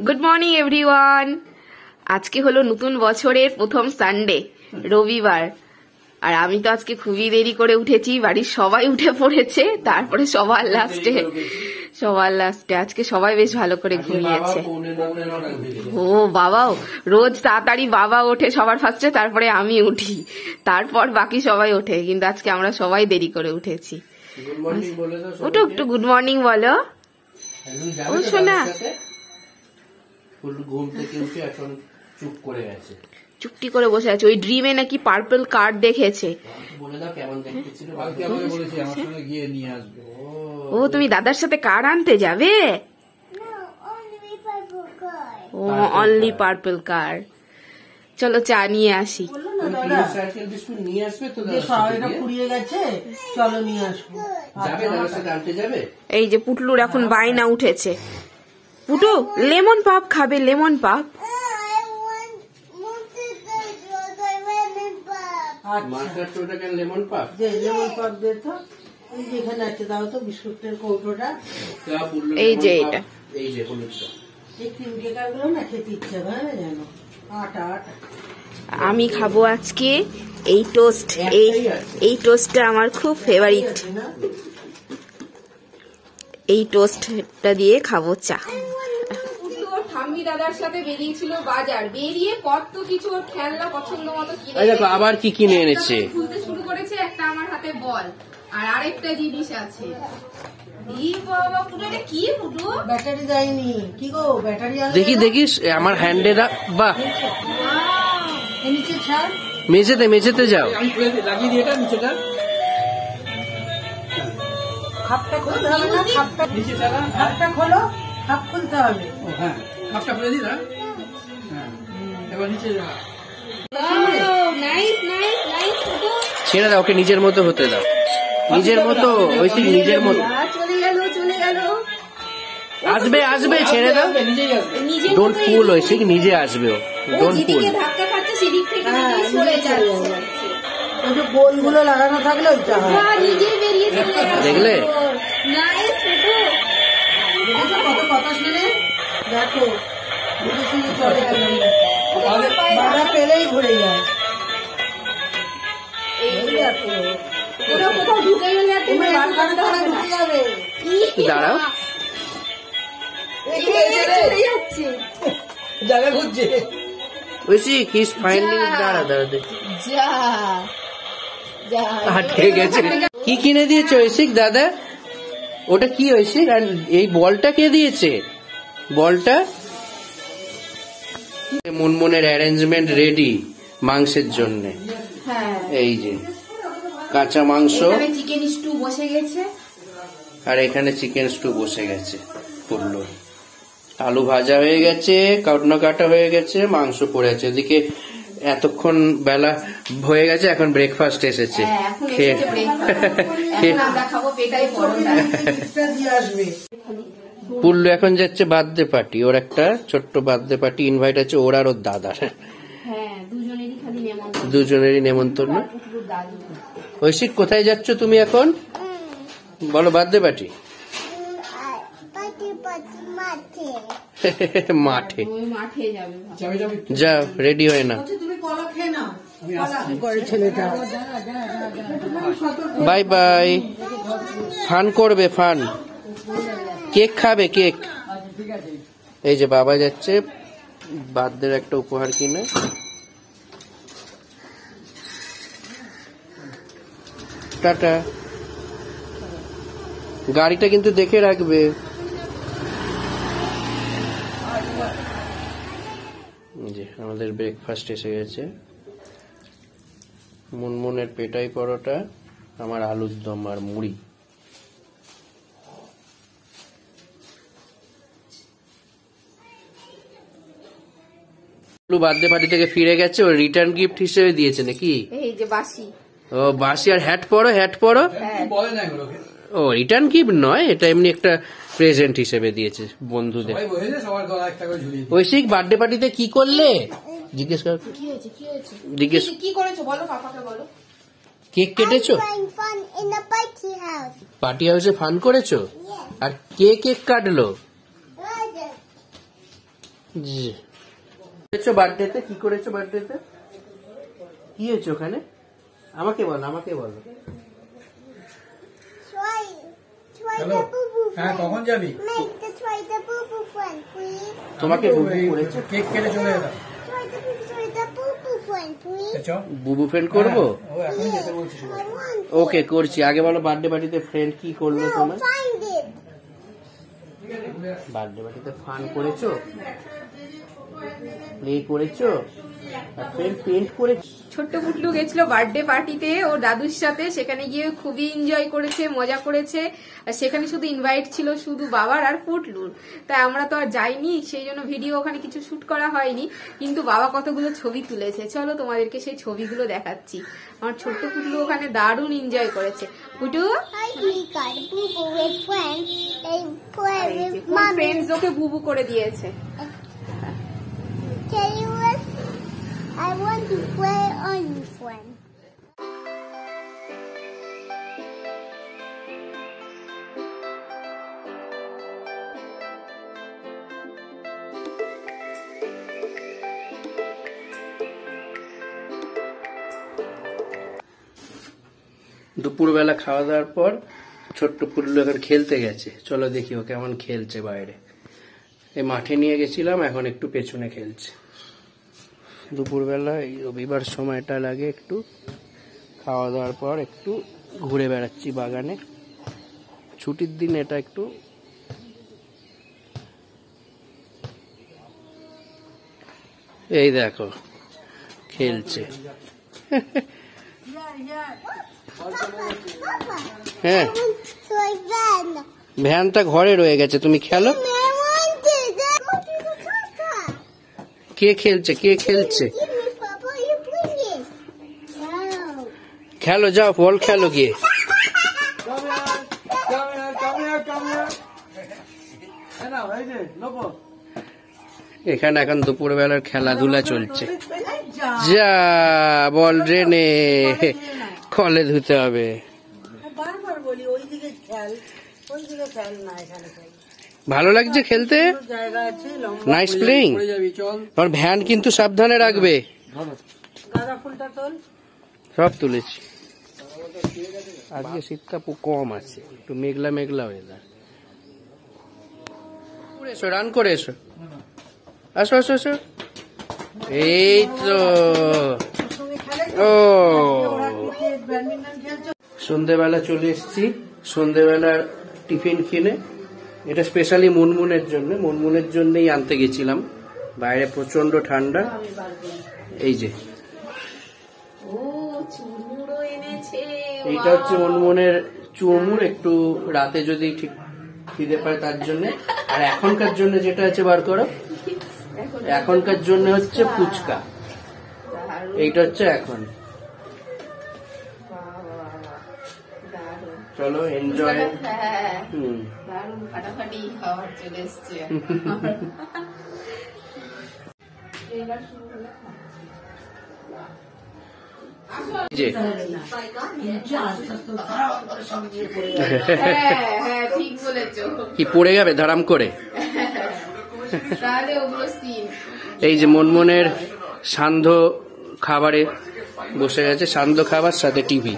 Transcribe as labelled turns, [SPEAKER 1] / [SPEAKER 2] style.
[SPEAKER 1] Good morning everyone. আজকে হলো নতুন বছরের প্রথম সানডে, রবিবার। আর আমি তো আজকে খুবই দেরি করে উঠেছি, বাড়ির সবাই উঠে পড়েছে, তারপরে সবার লাস্টে আজকে সবাই বেশ ভালো করে ঘুমিয়েছে। ও বাবাও রোজ তাড়াতাড়ি বাবা ওঠে সবার ফার্স্টে, তারপরে আমি উঠি, তারপর বাকি সবাই ওঠে, কিন্তু আজকে আমরা সবাই দেরি করে উঠেছি। ওটা একটু গুড মর্নিং বলো। ও শোনা
[SPEAKER 2] ঘুম থেকে উঠে এখন চুপ করে গেছে,
[SPEAKER 1] চুপটি করে বসে আছে। ওই ড্রিমে নাকি পার্পল কার্ড দেখেছে।
[SPEAKER 2] বলে দাও কেমন দেখতেছিল, কালকে আমাকে বলেছি আমার সঙ্গে গিয়ে নিয়ে আসবে।
[SPEAKER 1] ও তুমি দাদার সাথে কার্ড আনতে যাবে? ও অনলি পার্পল কার্ড। চলো চা নিয়ে আসি।
[SPEAKER 2] নিয়ে আসবে তো,
[SPEAKER 3] ফুরিয়ে গেছে, চলো নিয়ে আসবো।
[SPEAKER 2] যাবে দাদার সাথে আনতে যাবে?
[SPEAKER 1] এই যে পুটলুর এখন বায়না উঠেছে। পুটু লেমন পাপ খাবে, লেমন পাপ।
[SPEAKER 2] লেমন পাপ
[SPEAKER 3] দে তো, যেখানে আছে দাও তো বিস্কুটের কৌটোটা।
[SPEAKER 1] এই যে এটা,
[SPEAKER 2] এই যে
[SPEAKER 3] এই ক্রিম কেকার গুলো না খেতে ইচ্ছে হয় না জানো, আটা আটা।
[SPEAKER 1] আমি খাবো আজকে এই টোস্ট। এই টোস্টটা আমার খুব ফেভারিট। এই টোস্টটা দিয়ে খাবো চা। ঠাম্মি দাদার সাথে বেরিয়েছিল বাজার, বেরিয়ে কত কিছু ওর খেলনা পছন্দ মতো কিনে।
[SPEAKER 2] আবার কি কিনে এনেছে?
[SPEAKER 1] খুলতে শুরু করেছে। একটা আমার হাতে বল, আর আরেকটা জিনিস আছে।
[SPEAKER 3] ব্যাটারি দেয়নি কি গো? ব্যাটারি
[SPEAKER 2] দেখিস আমার হ্যান্ডে বাহ,
[SPEAKER 3] নিচে ছাড়,
[SPEAKER 2] মেঝেতে যাও। লাগিয়ে দিয়ে এটা নিচেটা
[SPEAKER 3] খাপটা খুলতে হবে না, খাপটা নিচে চালা, খাপটা খোলো, খাপ খুলতে হবে।
[SPEAKER 2] হ্যাঁ খাপটা খুলে দিই না, এবার নিচে যা। ছেড়ে দাও ওকে, নিজের মতো হতে দাও, নিজের মতো ওইসি, নিজের মতো।
[SPEAKER 1] চলে গেল
[SPEAKER 2] আসবে ছেড়ে দাও, ডোন্ট পুল, ওইসি নিজে আসবে ও, ডোন্ট পুল।
[SPEAKER 1] ধাক্কা খাচ্ছে সেদিক থেকে সরে যাচ্ছে।
[SPEAKER 3] ওই যে বোলগুলো লাগানো থাকলে ওইটা হয়,
[SPEAKER 2] দেখলে
[SPEAKER 3] কত কথা শুনে দেখো, শুনে চলে বাধা পেলেই ঘুরে যায়।
[SPEAKER 2] দাঁড়াও,
[SPEAKER 3] জায়গা খুঁজছে
[SPEAKER 2] ওইসি হিস ফাইন্ডিং। দাঁড়া আটকে গেছে। কি কিনে দিয়েছে ঐশিক দাদা? ওটা কি ঐশিক? আর এই বলটা কে দিয়েছে? বলটা মুনমুনের অ্যারেঞ্জমেন্ট রেডি মাংসের জন্য। এই যে কাঁচা মাংস,
[SPEAKER 1] চিকেন স্টু বসে গেছে,
[SPEAKER 2] আর এখানে চিকেন স্টু বসে গেছে। পড়লো আলু ভাজা হয়ে গেছে, কাটনা কাটা হয়ে গেছে, মাংস পড়ে আছে। এদিকে এতক্ষণ বেলা হয়ে গেছে, এখন ব্রেকফাস্ট এসেছে। পুল্লু এখন যাচ্ছে বার্থডে পার্টি, ওর একটা ছোট্ট বার্থডে পার্টি ইনভাইট আছে, ওর আর ওর দাদার। দুজনেরই নেমন্তন্ন। ঐশিক কোথায় যাচ্ছ তুমি এখন? বলো বার্থডে পার্টি। মাঠে যাও, রেডি হয় না। Bye bye. ফান করবে, ফান। কেক খাবে, কেক। এই যে বাবা যাচ্ছে বার্থডের একটা উপহার কিনে। টাটা। গাড়িটা কিন্তু দেখে রাখবে। আমাদের ব্রেকফাস্ট এসে গেছে। মুনমুনের পেটাই পরোটা, আমার আলুর দম আর মুড়ি। বার্থডে পার্টি থেকে ফিরে গেছে, ও রিটার্ন গিফট হিসেবে দিয়েছে নাকি?
[SPEAKER 1] এই যে বাসি।
[SPEAKER 2] ও বাসি আর হ্যাট পরো। ও রিটার্ন গিফট নয়, এটা এমনি একটা প্রেজেন্ট হিসেবে দিয়েছে বন্ধুদের। ঐশিক বার্থডে পার্টিতে কি করলে জিজ্ঞেস কর।
[SPEAKER 1] কি করেছো বলো, পাপাকে বলো।
[SPEAKER 2] কেক কেটেছো? পার্টি হাউসে ফান করেছো? আর কে কেক কাটলো? করেছো বার্থডেতে? কি করেছো বার্থডেতে? কি হয়েছে ওখানে? আমাকে বলো, আমাকে বলো।
[SPEAKER 4] হ্যাঁ, কখন যাবি?
[SPEAKER 2] তোমাকে বুবু করেছে?
[SPEAKER 4] কেক কেটে চলে এলাম।
[SPEAKER 2] বুবু ফ্রেন্ড করবো? ওকে, করছি। আগে বলো বার্থডে পার্টিতে ফ্রেন্ড কি করলো তোমার? বার্থডে পার্টিতে ফান করেছো, প্লে করেছো, আর ফ্রেন্ড পেন্ট করেছো।
[SPEAKER 1] ছোট্ট পুটলু গেছিল বার্থডে পার্টিতে ওর দাদুর সাথে, সেখানে গিয়ে খুবই এনজয় করেছে, মজা করেছে। আর সেখানে শুধু ইনভাইট ছিল শুধু বাবার আর পুটলুর, তাই আমরা তো আর যাইনি, সেই জন্য ভিডিও ওখানে কিছু শুট করা হয়নি। কিন্তু বাবা কতগুলো ছবি তুলেছে, চলো তোমাদেরকে সেই ছবিগুলো দেখাচ্ছি। আমার ছোট্ট পুটলু ওখানে দারুণ এনজয় করেছে। পুটু ফ্রেন্ডস ওকে বুবু করে দিয়েছে।
[SPEAKER 5] I want to play on this one.
[SPEAKER 2] দুপুরবেলা খাওয়া দাওয়ার পর ছোট্ট পুটলু এখন খেলতে গেছে। চলো দেখি ও কেমন খেলছে বাইরে। এই মাঠে নিয়ে গেছিলাম, এখন একটু পেছনে খেলছে। দুপুরবেলা এই রবিবার সময়টা লাগে, একটু খাওয়া দাওয়ার পর একটু ঘুরে বেড়াচ্ছি বাগানে। ছুটির দিন এটা একটু এই দেখো খেলছে। হ্যাঁ, ভ্যানটা ঘরে রয়ে গেছে, তুমি খেলো। কে খেলছে? কে খেলছে? খেলো, যাও বল খেলো গিয়ে। এখানে এখন দুপুরবেলার খেলাধুলা চলছে। যা বল রেনে, কলে ধুতে হবে। ভালো লাগছে খেলতে, নাইস প্লেইং। আর ভ্যান কিন্তু সাবধানে রাখবে। সব তুলেছি। আজকে শীতটা কম আছে, একটু মেঘলা মেঘলা ওয়েদার। এসো, রান করে এসো, আসো আসো আসো। এই তো, ও সন্ধেবেলা চলে এসছি। সন্ধেবেলার টিফিন কিনে, এটা স্পেশালি মুনমুনের জন্য, মুনমুনের জন্যই আনতে গেছিলাম। বাইরে প্রচন্ড ঠান্ডা। এই যে এইটা হচ্ছে মুনমুনের চুরমুর, একটু রাতে যদি ঠিক খিদে পায় তার জন্য। আর এখনকার জন্য যেটা আছে বার করো, এখনকার জন্য হচ্ছে ফুচকা। এইটা হচ্ছে এখন। চলো এনজয়।
[SPEAKER 1] ফাটাফাটি খাবার চলে এসছে। ঠিক বলেছো,
[SPEAKER 2] কি পড়ে যাবে ধারাম করে। এই যে মনমনের সান্ধ্য খাবারে বসে গেছে, সান্ধ্য খাবার সাথে টিভি।